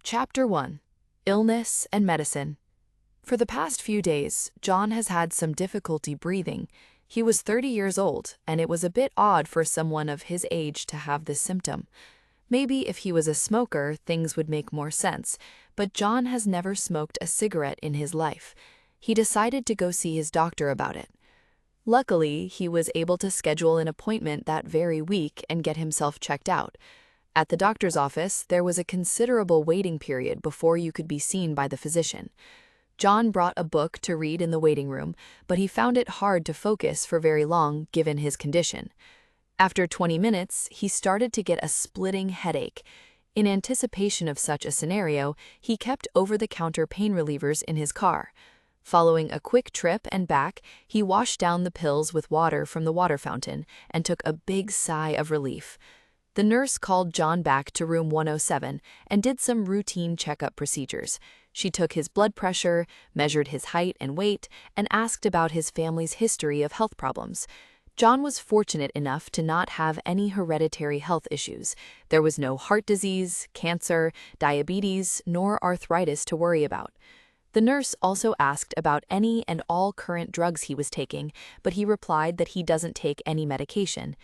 Chapter 1: Illness and Medicine. For the past few days, John has had some difficulty breathing. He was 30 years old, and it was a bit odd for someone of his age to have this symptom. Maybe if he was a smoker, things would make more sense, but John has never smoked a cigarette in his life. He decided to go see his doctor about it. Luckily, he was able to schedule an appointment that very week and get himself checked out. At the doctor's office, there was a considerable waiting period before you could be seen by the physician. John brought a book to read in the waiting room, but he found it hard to focus for very long given his condition. After 20 minutes, he started to get a splitting headache. In anticipation of such a scenario, he kept over-the-counter pain relievers in his car. Following a quick trip and back, he washed down the pills with water from the water fountain and took a big sigh of relief. The nurse called John back to room 107 and did some routine checkup procedures. She took his blood pressure, measured his height and weight, and asked about his family's history of health problems. John was fortunate enough to not have any hereditary health issues. There was no heart disease, cancer, diabetes, nor arthritis to worry about. The nurse also asked about any and all current drugs he was taking, but he replied that he doesn't take any medication.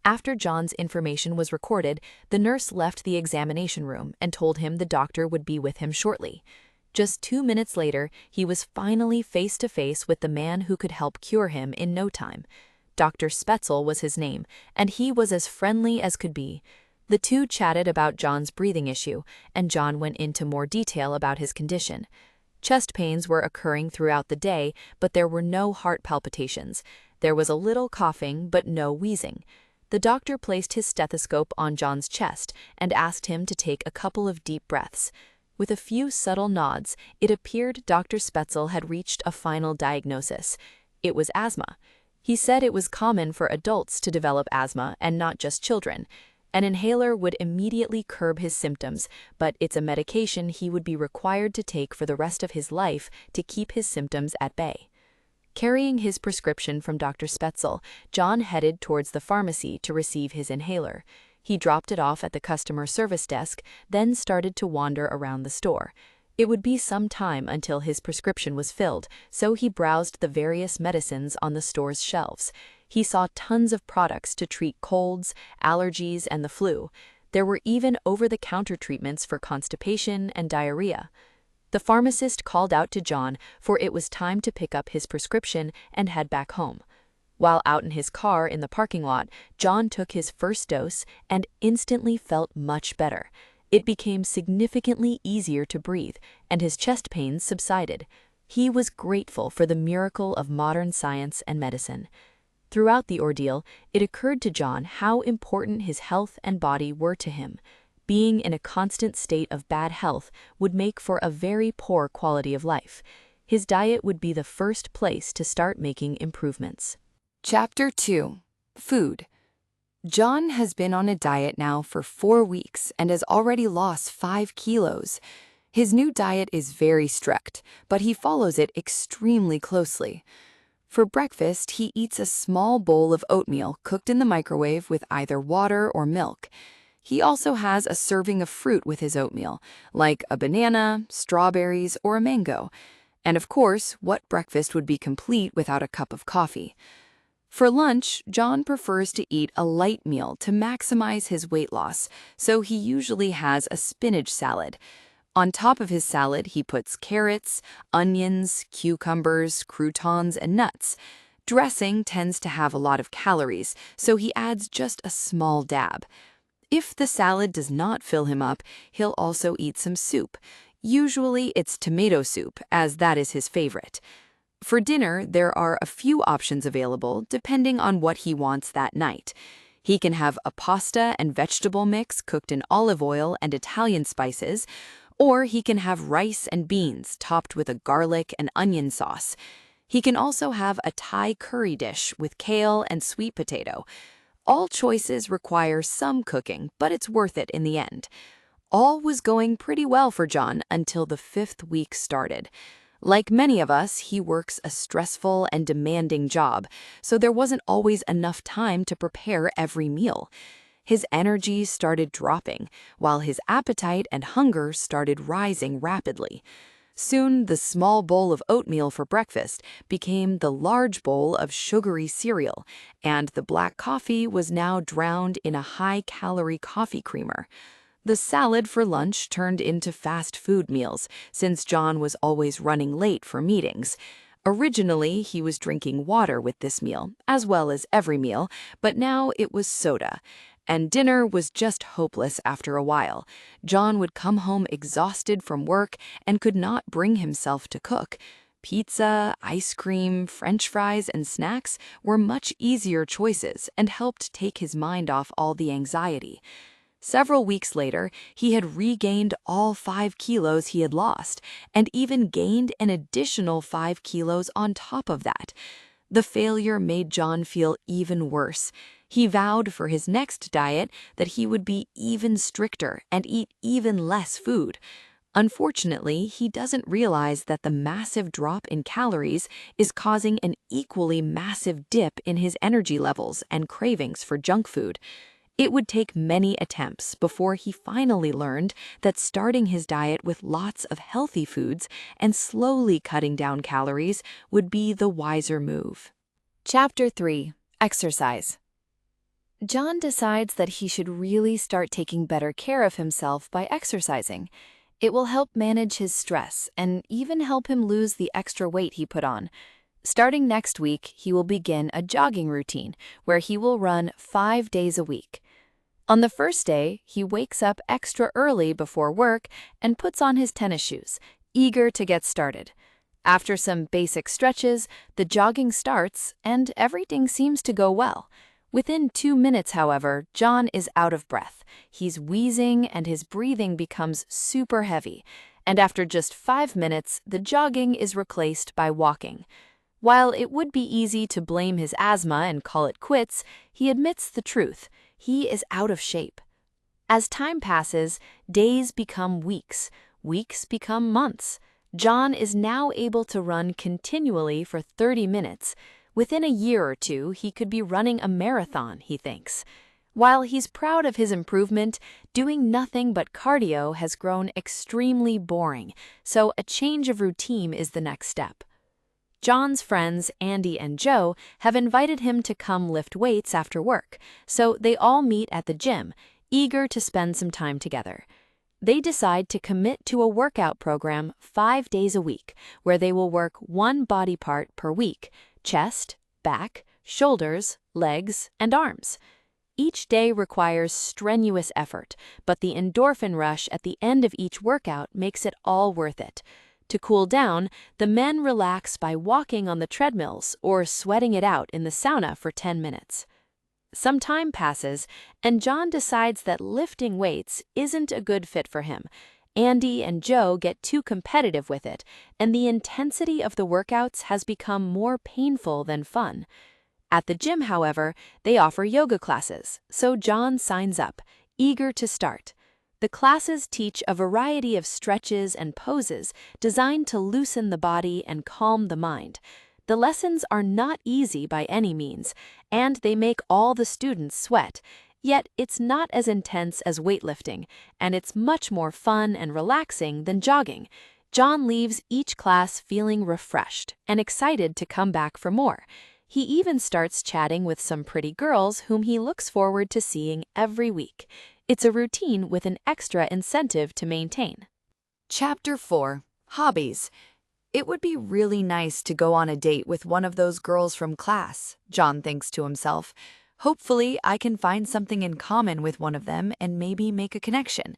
After John's information was recorded, the nurse left the examination room and told him the doctor would be with him shortly. Just 2 minutes later, he was finally face-to-face with the man who could help cure him in no time. Dr. Spetzel was his name, and he was as friendly as could be. The two chatted about John's breathing issue, and John went into more detail about his condition. Chest pains were occurring throughout the day, but there were no heart palpitations. There was a little coughing, but no wheezing. The doctor placed his stethoscope on John's chest and asked him to take a couple of deep breaths. With a few subtle nods, it appeared Dr. Spetzel had reached a final diagnosis. It was asthma. He said it was common for adults to develop asthma and not just children. An inhaler would immediately curb his symptoms, but it's a medication he would be required to take for the rest of his life to keep his symptoms at bay. Carrying his prescription from Dr. Spetzel, John headed towards the pharmacy to receive his inhaler. He dropped it off at the customer service desk, then started to wander around the store. It would be some time until his prescription was filled, so he browsed the various medicines on the store's shelves. He saw tons of products to treat colds, allergies, and the flu. There were even over-the-counter treatments for constipation and diarrhea. The pharmacist called out to John, for it was time to pick up his prescription and head back home. While out in his car in the parking lot, John took his first dose and instantly felt much better. It became significantly easier to breathe, and his chest pains subsided. He was grateful for the miracle of modern science and medicine. Throughout the ordeal, it occurred to John how important his health and body were to him. Being in a constant state of bad health would make for a very poor quality of life. His diet would be the first place to start making improvements. Chapter 2: Food. John has been on a diet now for 4 weeks and has already lost 5 kilos. His new diet is very strict, but he follows it extremely closely. For breakfast, he eats a small bowl of oatmeal cooked in the microwave with either water or milk. He also has a serving of fruit with his oatmeal, like a banana, strawberries, or a mango. And of course, what breakfast would be complete without a cup of coffee? For lunch, John prefers to eat a light meal to maximize his weight loss, so he usually has a spinach salad. On top of his salad, he puts carrots, onions, cucumbers, croutons, and nuts. Dressing tends to have a lot of calories, so he adds just a small dab. If the salad does not fill him up, he'll also eat some soup. Usually it's tomato soup, as that is his favorite. For dinner, there are a few options available depending on what he wants that night. He can have a pasta and vegetable mix cooked in olive oil and Italian spices, or he can have rice and beans topped with a garlic and onion sauce. He can also have a Thai curry dish with kale and sweet potato. All choices require some cooking, but it's worth it in the end. All was going pretty well for John until the 5th week started. Like many of us, he works a stressful and demanding job, so there wasn't always enough time to prepare every meal. His energy started dropping, while his appetite and hunger started rising rapidly. Soon, the small bowl of oatmeal for breakfast became the large bowl of sugary cereal, and the black coffee was now drowned in a high-calorie coffee creamer. The salad for lunch turned into fast food meals, since John was always running late for meetings. Originally, he was drinking water with this meal, as well as every meal, but now it was soda. And dinner was just hopeless after a while. John would come home exhausted from work and could not bring himself to cook. Pizza, ice cream, French fries, and snacks were much easier choices and helped take his mind off all the anxiety. Several weeks later, he had regained all 5 kilos he had lost, and even gained an additional 5 kilos on top of that. The failure made John feel even worse. He vowed for his next diet that he would be even stricter and eat even less food. Unfortunately, he doesn't realize that the massive drop in calories is causing an equally massive dip in his energy levels and cravings for junk food. It would take many attempts before he finally learned that starting his diet with lots of healthy foods and slowly cutting down calories would be the wiser move. Chapter 3. Exercise. John decides that he should really start taking better care of himself by exercising. It will help manage his stress and even help him lose the extra weight he put on. Starting next week, he will begin a jogging routine where he will run 5 days a week. On the first day, he wakes up extra early before work and puts on his tennis shoes, eager to get started. After some basic stretches, the jogging starts and everything seems to go well. Within 2 minutes, however, John is out of breath. He's wheezing and his breathing becomes super heavy. And after just 5 minutes, the jogging is replaced by walking. While it would be easy to blame his asthma and call it quits, he admits the truth. He is out of shape. As time passes, days become weeks, weeks become months. John is now able to run continually for 30 minutes. Within a year or two, he could be running a marathon, he thinks. While he's proud of his improvement, doing nothing but cardio has grown extremely boring, so a change of routine is the next step. John's friends, Andy and Joe, have invited him to come lift weights after work, so they all meet at the gym, eager to spend some time together. They decide to commit to a workout program 5 days a week, where they will work one body part per week: chest, back, shoulders, legs, and arms. Each day requires strenuous effort, but the endorphin rush at the end of each workout makes it all worth it. To cool down, the men relax by walking on the treadmills or sweating it out in the sauna for 10 minutes. Some time passes, and John decides that lifting weights isn't a good fit for him. Andy and Joe get too competitive with it, and the intensity of the workouts has become more painful than fun. At the gym, however, they offer yoga classes, so John signs up, eager to start. The classes teach a variety of stretches and poses designed to loosen the body and calm the mind. The lessons are not easy by any means, and they make all the students sweat. Yet it's not as intense as weightlifting, and it's much more fun and relaxing than jogging. John leaves each class feeling refreshed and excited to come back for more. He even starts chatting with some pretty girls whom he looks forward to seeing every week. It's a routine with an extra incentive to maintain. Chapter 4. Hobbies. It would be really nice to go on a date with one of those girls from class, John thinks to himself. Hopefully, I can find something in common with one of them and maybe make a connection.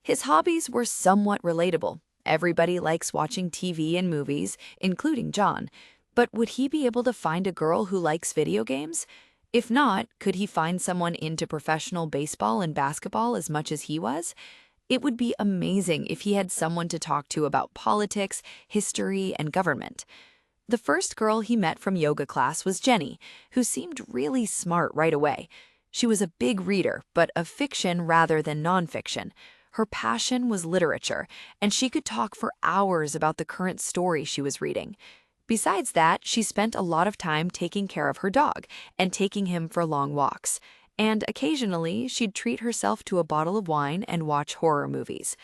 His hobbies were somewhat relatable. Everybody likes watching TV and movies, including John. But would he be able to find a girl who likes video games? If not, could he find someone into professional baseball and basketball as much as he was? It would be amazing if he had someone to talk to about politics, history, and government. The first girl he met from yoga class was Jenny, who seemed really smart right away. She was a big reader, but of fiction rather than nonfiction. Her passion was literature, and she could talk for hours about the current story she was reading. Besides that, she spent a lot of time taking care of her dog and taking him for long walks. and occasionally she'd treat herself to a bottle of wine and watch horror movies.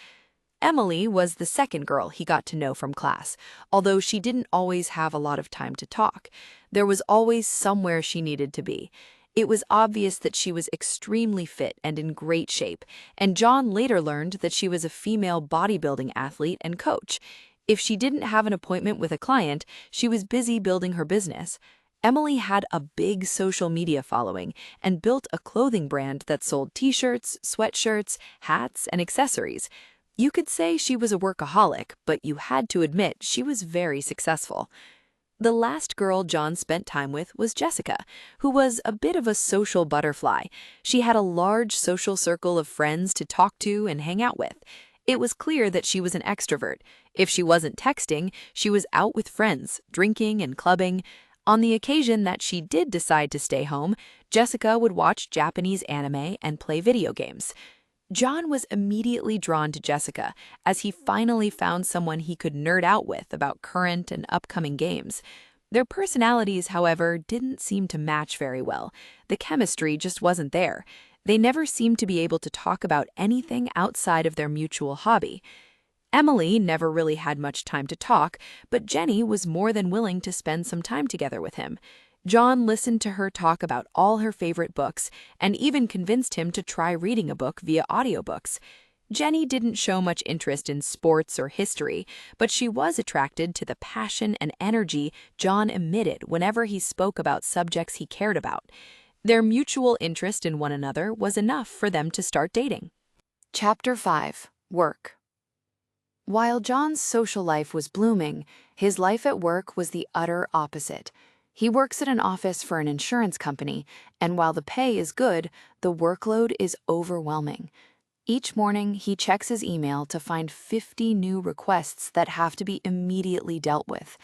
Emily was the second girl he got to know from class, although she didn't always have a lot of time to talk. There was always somewhere she needed to be. It was obvious that she was extremely fit and in great shape, and John later learned that she was a female bodybuilding athlete and coach. If she didn't have an appointment with a client, she was busy building her business. Emily had a big social media following and built a clothing brand that sold t-shirts, sweatshirts, hats, and accessories. You could say she was a workaholic, but you had to admit she was very successful. The last girl John spent time with was Jessica, who was a bit of a social butterfly. She had a large social circle of friends to talk to and hang out with. It was clear that she was an extrovert. If she wasn't texting, she was out with friends, drinking and clubbing. On the occasion that she did decide to stay home, Jessica would watch Japanese anime and play video games. John was immediately drawn to Jessica, as he finally found someone he could nerd out with about current and upcoming games. Their personalities, however, didn't seem to match very well. The chemistry just wasn't there. They never seemed to be able to talk about anything outside of their mutual hobby. Emily never really had much time to talk, but Jenny was more than willing to spend some time together with him. John listened to her talk about all her favorite books and even convinced him to try reading a book via audiobooks. Jenny didn't show much interest in sports or history, but she was attracted to the passion and energy John emitted whenever he spoke about subjects he cared about. Their mutual interest in one another was enough for them to start dating. Chapter 5. Work. While John's social life was blooming, his life at work was the utter opposite. He works at an office for an insurance company, and while the pay is good, the workload is overwhelming. Each morning, he checks his email to find 50 new requests that have to be immediately dealt with.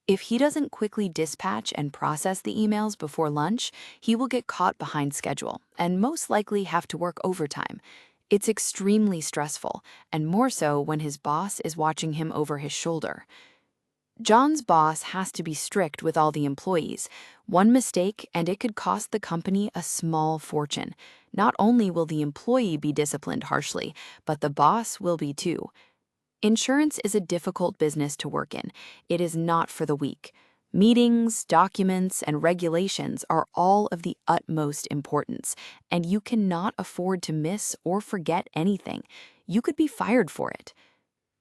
If he doesn't quickly dispatch and process the emails before lunch, he will get caught behind schedule and most likely have to work overtime. It's extremely stressful, and more so when his boss is watching him over his shoulder. John's boss has to be strict with all the employees. One mistake, and it could cost the company a small fortune. Not only will the employee be disciplined harshly, but the boss will be too. Insurance is a difficult business to work in. It is not for the weak. Meetings, documents, and regulations are all of the utmost importance, and you cannot afford to miss or forget anything. You could be fired for it.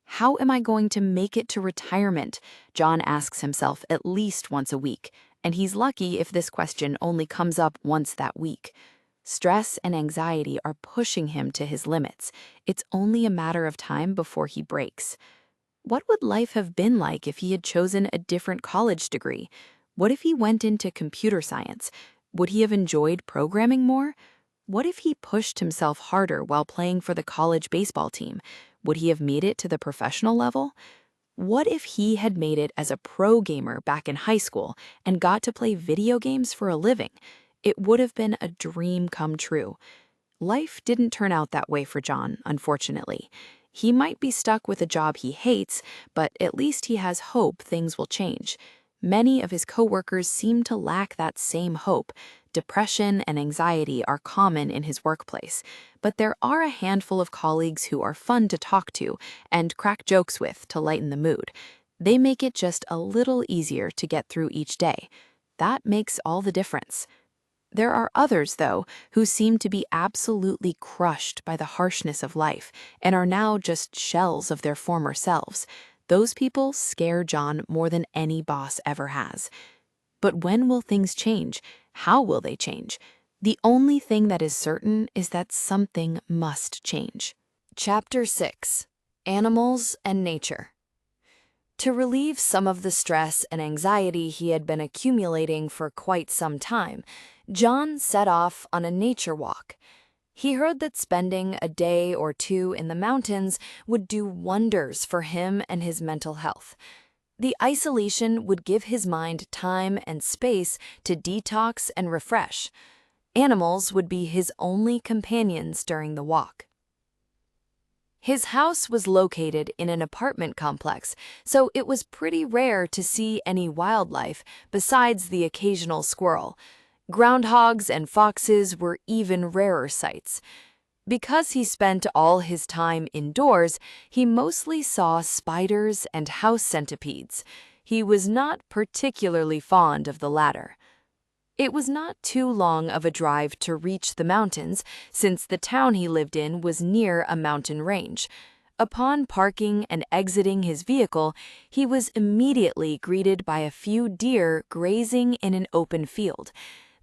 How am I going to make it to retirement? John asks himself at least once a week, and he's lucky if this question only comes up once that week. Stress and anxiety are pushing him to his limits. It's only a matter of time before he breaks. What would life have been like if he had chosen a different college degree? What if he went into computer science? Would he have enjoyed programming more? What if he pushed himself harder while playing for the college baseball team? Would he have made it to the professional level? What if he had made it as a pro gamer back in high school and got to play video games for a living? It would have been a dream come true. Life didn't turn out that way for John, unfortunately. He might be stuck with a job he hates, but at least he has hope things will change. Many of his coworkers seem to lack that same hope. Depression and anxiety are common in his workplace, but there are a handful of colleagues who are fun to talk to and crack jokes with to lighten the mood. They make it just a little easier to get through each day. That makes all the difference. There are others, though, who seem to be absolutely crushed by the harshness of life and are now just shells of their former selves. Those people scare John more than any boss ever has. But when will things change? How will they change? The only thing that is certain is that something must change. Chapter 6. Animals and Nature. To relieve some of the stress and anxiety he had been accumulating for quite some time, John set off on a nature walk. He heard that spending a day or two in the mountains would do wonders for him and his mental health. The isolation would give his mind time and space to detox and refresh. Animals would be his only companions during the walk. His house was located in an apartment complex, so it was pretty rare to see any wildlife besides the occasional squirrel. Groundhogs and foxes were even rarer sights. Because he spent all his time indoors, he mostly saw spiders and house centipedes. He was not particularly fond of the latter. It was not too long of a drive to reach the mountains, since the town he lived in was near a mountain range. Upon parking and exiting his vehicle, he was immediately greeted by a few deer grazing in an open field.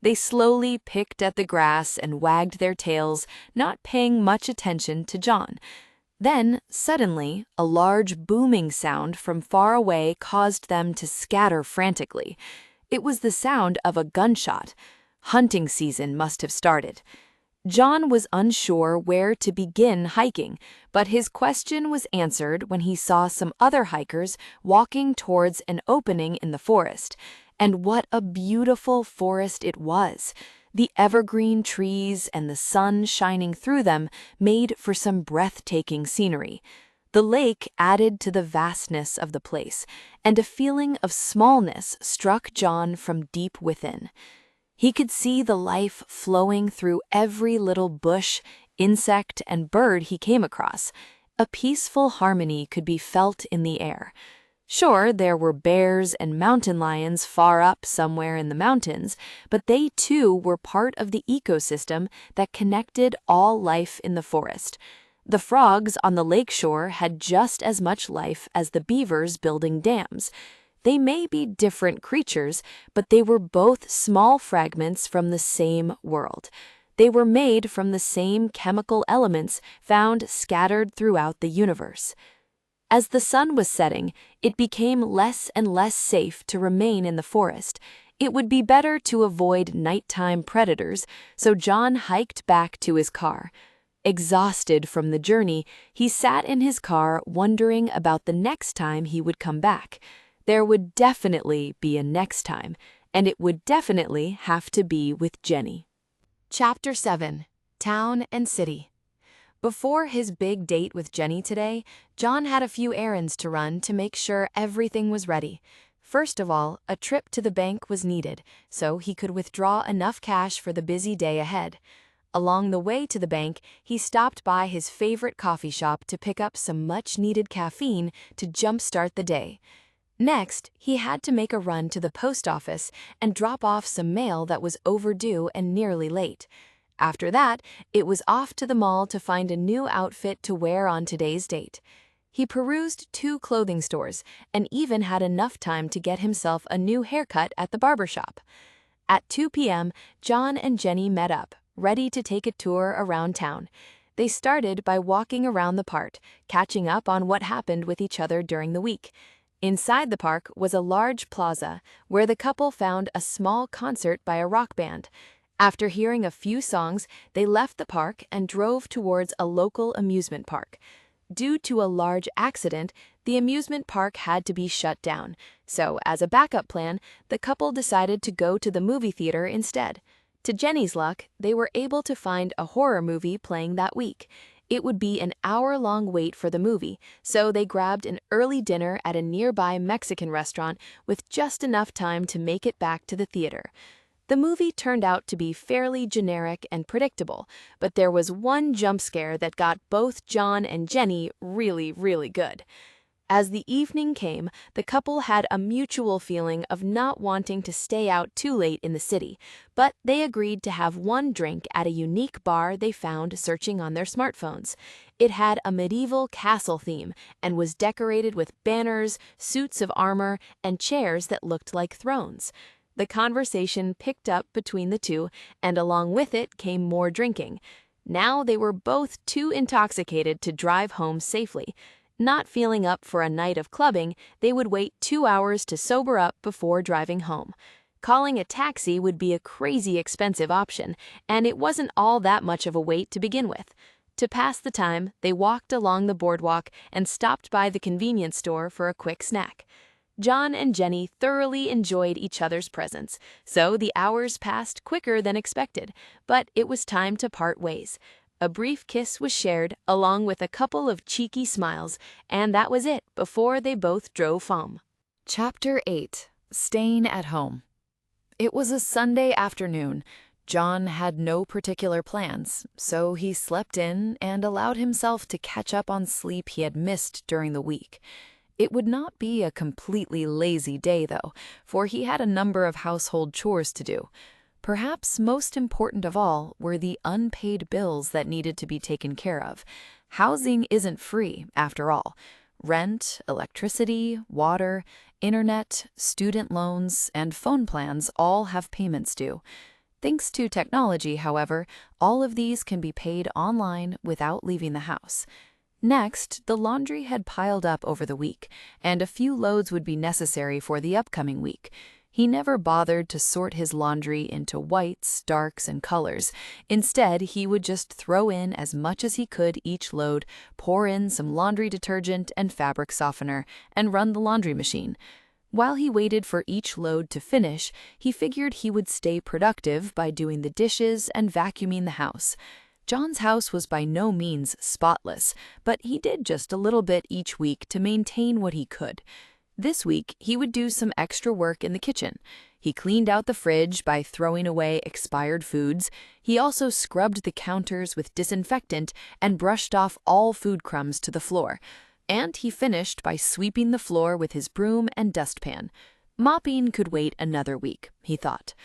They slowly picked at the grass and wagged their tails, not paying much attention to John. Then, suddenly, a large booming sound from far away caused them to scatter frantically. It was the sound of a gunshot. Hunting season must have started. John was unsure where to begin hiking, but his question was answered when he saw some other hikers walking towards an opening in the forest. And what a beautiful forest it was! The evergreen trees and the sun shining through them made for some breathtaking scenery. The lake added to the vastness of the place, and a feeling of smallness struck John from deep within. He could see the life flowing through every little bush, insect, and bird he came across. A peaceful harmony could be felt in the air. Sure, there were bears and mountain lions far up somewhere in the mountains, but they too were part of the ecosystem that connected all life in the forest. The frogs on the lakeshore had just as much life as the beavers building dams. They may be different creatures, but they were both small fragments from the same world. They were made from the same chemical elements found scattered throughout the universe. As the sun was setting, it became less and less safe to remain in the forest. It would be better to avoid nighttime predators, so John hiked back to his car. Exhausted from the journey, he sat in his car wondering about the next time he would come back. There would definitely be a next time, and it would definitely have to be with Jenny. Chapter 7. Town and City. Before his big date with Jenny today, John had a few errands to run to make sure everything was ready. First of all, a trip to the bank was needed, so he could withdraw enough cash for the busy day ahead. Along the way to the bank, he stopped by his favorite coffee shop to pick up some much-needed caffeine to jumpstart the day. Next, he had to make a run to the post office and drop off some mail that was overdue and nearly late. After that, it was off to the mall to find a new outfit to wear on today's date. He perused 2 clothing stores and even had enough time to get himself a new haircut at the barber shop. At 2 p.m., John and Jenny met up, ready to take a tour around town. They started by walking around the park, catching up on what happened with each other during the week. Inside the park was a large plaza, where the couple found a small concert by a rock band. After hearing a few songs, they left the park and drove towards a local amusement park. Due to a large accident, the amusement park had to be shut down, so as a backup plan, the couple decided to go to the movie theater instead. To Jenny's luck, they were able to find a horror movie playing that week. It would be an hour-long wait for the movie, so they grabbed an early dinner at a nearby Mexican restaurant with just enough time to make it back to the theater. The movie turned out to be fairly generic and predictable, but there was one jump scare that got both John and Jenny really good. As the evening came, the couple had a mutual feeling of not wanting to stay out too late in the city, but they agreed to have one drink at a unique bar they found searching on their smartphones. It had a medieval castle theme and was decorated with banners, suits of armor, and chairs that looked like thrones. The conversation picked up between the two, and along with it came more drinking. Now they were both too intoxicated to drive home safely. Not feeling up for a night of clubbing, they would wait 2 hours to sober up before driving home. Calling a taxi would be a crazy expensive option, and it wasn't all that much of a wait to begin with. To pass the time, they walked along the boardwalk and stopped by the convenience store for a quick snack. John and Jenny thoroughly enjoyed each other's presence, so the hours passed quicker than expected, but it was time to part ways. A brief kiss was shared, along with a couple of cheeky smiles, and that was it before they both drove home. Chapter 8. Staying at Home. It was a Sunday afternoon. John had no particular plans, so he slept in and allowed himself to catch up on sleep he had missed during the week. It would not be a completely lazy day, though, for he had a number of household chores to do. Perhaps most important of all were the unpaid bills that needed to be taken care of. Housing isn't free, after all. Rent, electricity, water, internet, student loans, and phone plans all have payments due. Thanks to technology, however, all of these can be paid online without leaving the house. Next, the laundry had piled up over the week, and a few loads would be necessary for the upcoming week. He never bothered to sort his laundry into whites, darks, and colors. Instead, he would just throw in as much as he could each load, pour in some laundry detergent and fabric softener, and run the laundry machine. While he waited for each load to finish, he figured he would stay productive by doing the dishes and vacuuming the house. John's house was by no means spotless, but he did just a little bit each week to maintain what he could. This week, he would do some extra work in the kitchen. He cleaned out the fridge by throwing away expired foods. He also scrubbed the counters with disinfectant and brushed off all food crumbs to the floor. And he finished by sweeping the floor with his broom and dustpan. Mopping could wait another week, he thought.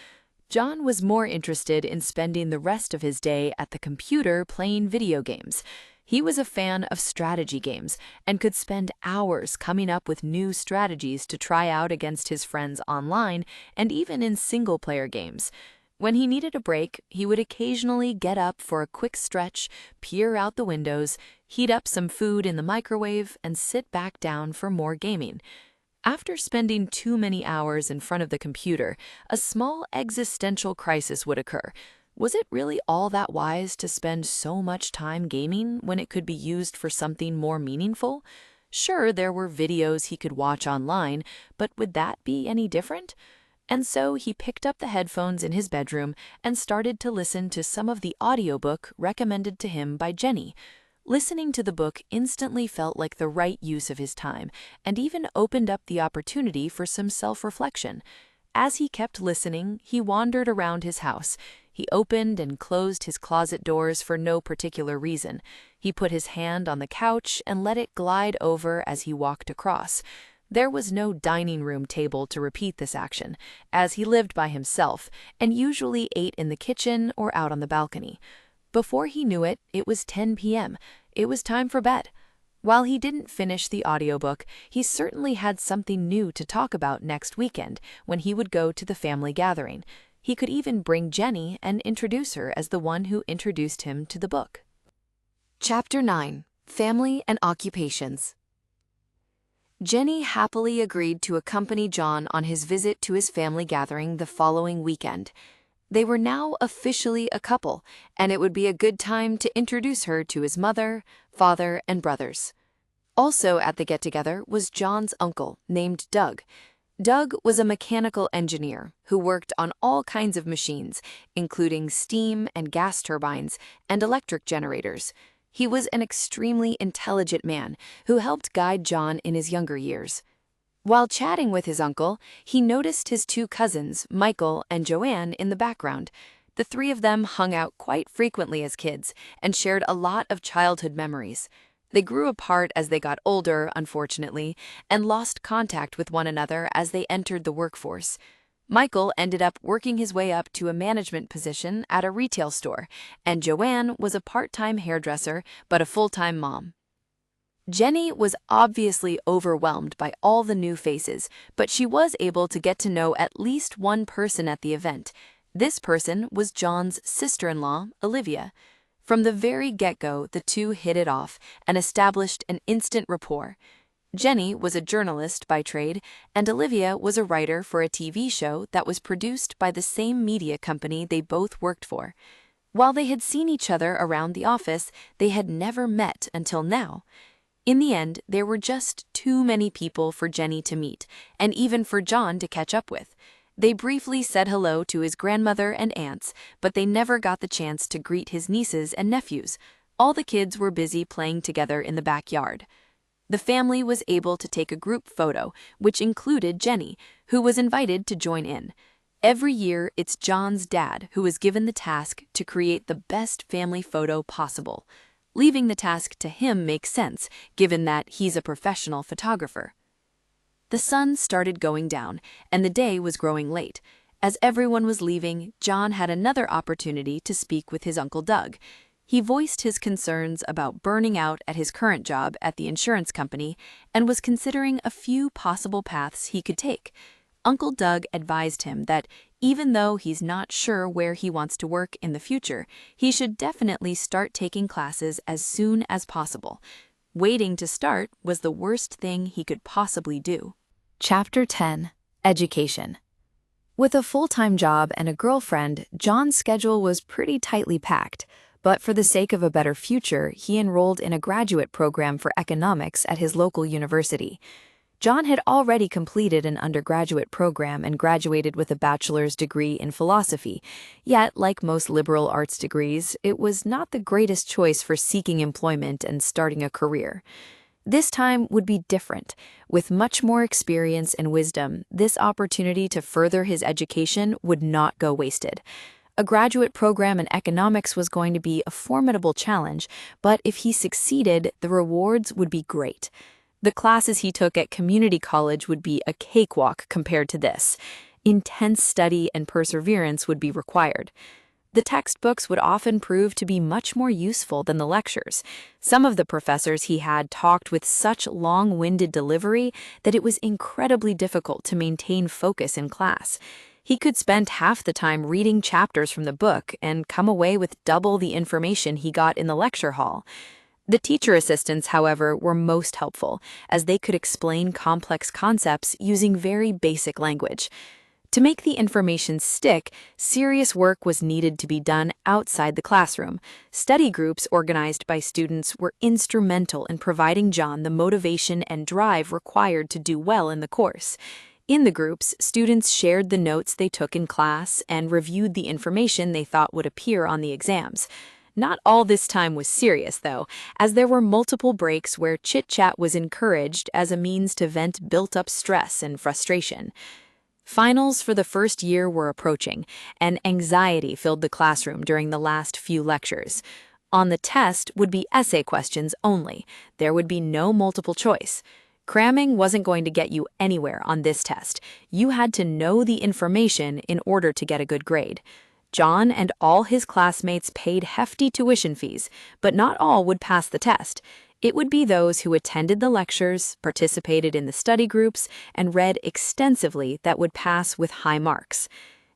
John was more interested in spending the rest of his day at the computer playing video games. He was a fan of strategy games and could spend hours coming up with new strategies to try out against his friends online and even in single-player games. When he needed a break, he would occasionally get up for a quick stretch, peer out the windows, heat up some food in the microwave, and sit back down for more gaming. After spending too many hours in front of the computer, a small existential crisis would occur. Was it really all that wise to spend so much time gaming when it could be used for something more meaningful? Sure, there were videos he could watch online, but would that be any different? And so he picked up the headphones in his bedroom and started to listen to some of the audiobook recommended to him by Jenny. Listening to the book instantly felt like the right use of his time, and even opened up the opportunity for some self-reflection. As he kept listening, he wandered around his house. He opened and closed his closet doors for no particular reason. He put his hand on the couch and let it glide over as he walked across. There was no dining room table to repeat this action, as he lived by himself and usually ate in the kitchen or out on the balcony. Before he knew it, it was 10 p.m. It was time for bed. While he didn't finish the audiobook, he certainly had something new to talk about next weekend when he would go to the family gathering. He could even bring Jenny and introduce her as the one who introduced him to the book. Chapter 9. Family and Occupations. Jenny happily agreed to accompany John on his visit to his family gathering the following weekend. They were now officially a couple, and it would be a good time to introduce her to his mother, father, and brothers. Also at the get-together was John's uncle, named Doug. Doug was a mechanical engineer who worked on all kinds of machines, including steam and gas turbines and electric generators. He was an extremely intelligent man who helped guide John in his younger years. While chatting with his uncle, he noticed his two cousins, Michael and Joanne, in the background. The three of them hung out quite frequently as kids and shared a lot of childhood memories. They grew apart as they got older, unfortunately, and lost contact with one another as they entered the workforce. Michael ended up working his way up to a management position at a retail store, and Joanne was a part-time hairdresser but a full-time mom. Jenny was obviously overwhelmed by all the new faces, but she was able to get to know at least one person at the event. This person was John's sister-in-law, Olivia. From the very get-go, the two hit it off and established an instant rapport. Jenny was a journalist by trade, and Olivia was a writer for a TV show that was produced by the same media company they both worked for. While they had seen each other around the office, they had never met until now. In the end, there were just too many people for Jenny to meet, and even for John to catch up with. They briefly said hello to his grandmother and aunts, but they never got the chance to greet his nieces and nephews. All the kids were busy playing together in the backyard. The family was able to take a group photo, which included Jenny, who was invited to join in. Every year, it's John's dad who is given the task to create the best family photo possible. Leaving the task to him makes sense, given that he's a professional photographer. The sun started going down, and the day was growing late. As everyone was leaving, John had another opportunity to speak with his Uncle Doug. He voiced his concerns about burning out at his current job at the insurance company and was considering a few possible paths he could take. Uncle Doug advised him that even though he's not sure where he wants to work in the future, he should definitely start taking classes as soon as possible. Waiting to start was the worst thing he could possibly do. Chapter 10. Education. With a full-time job and a girlfriend, John's schedule was pretty tightly packed. But for the sake of a better future, he enrolled in a graduate program for economics at his local university. John had already completed an undergraduate program and graduated with a bachelor's degree in philosophy. Yet, like most liberal arts degrees, it was not the greatest choice for seeking employment and starting a career. This time would be different. With much more experience and wisdom, this opportunity to further his education would not go wasted. A graduate program in economics was going to be a formidable challenge, but if he succeeded, the rewards would be great. The classes he took at community college would be a cakewalk compared to this. Intense study and perseverance would be required. The textbooks would often prove to be much more useful than the lectures. Some of the professors he had talked with such long-winded delivery that it was incredibly difficult to maintain focus in class. He could spend half the time reading chapters from the book and come away with double the information he got in the lecture hall. The teacher assistants, however, were most helpful, as they could explain complex concepts using very basic language. To make the information stick, serious work was needed to be done outside the classroom. Study groups organized by students were instrumental in providing John the motivation and drive required to do well in the course. In the groups, students shared the notes they took in class and reviewed the information they thought would appear on the exams. Not all this time was serious, though, as there were multiple breaks where chit-chat was encouraged as a means to vent built-up stress and frustration. Finals for the first year were approaching, and anxiety filled the classroom during the last few lectures. On the test would be essay questions only. There would be no multiple choice. Cramming wasn't going to get you anywhere on this test. You had to know the information in order to get a good grade. John and all his classmates paid hefty tuition fees, but not all would pass the test. It would be those who attended the lectures, participated in the study groups, and read extensively that would pass with high marks.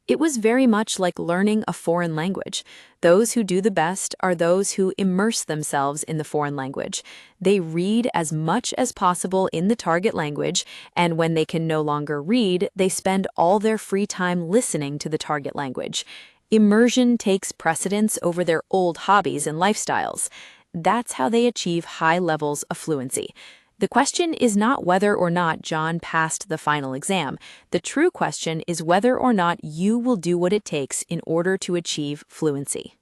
It was very much like learning a foreign language. Those who do the best are those who immerse themselves in the foreign language. They read as much as possible in the target language, and when they can no longer read, they spend all their free time listening to the target language. Immersion takes precedence over their old hobbies and lifestyles. That's how they achieve high levels of fluency. The question is not whether or not John passed the final exam. The true question is whether or not you will do what it takes in order to achieve fluency.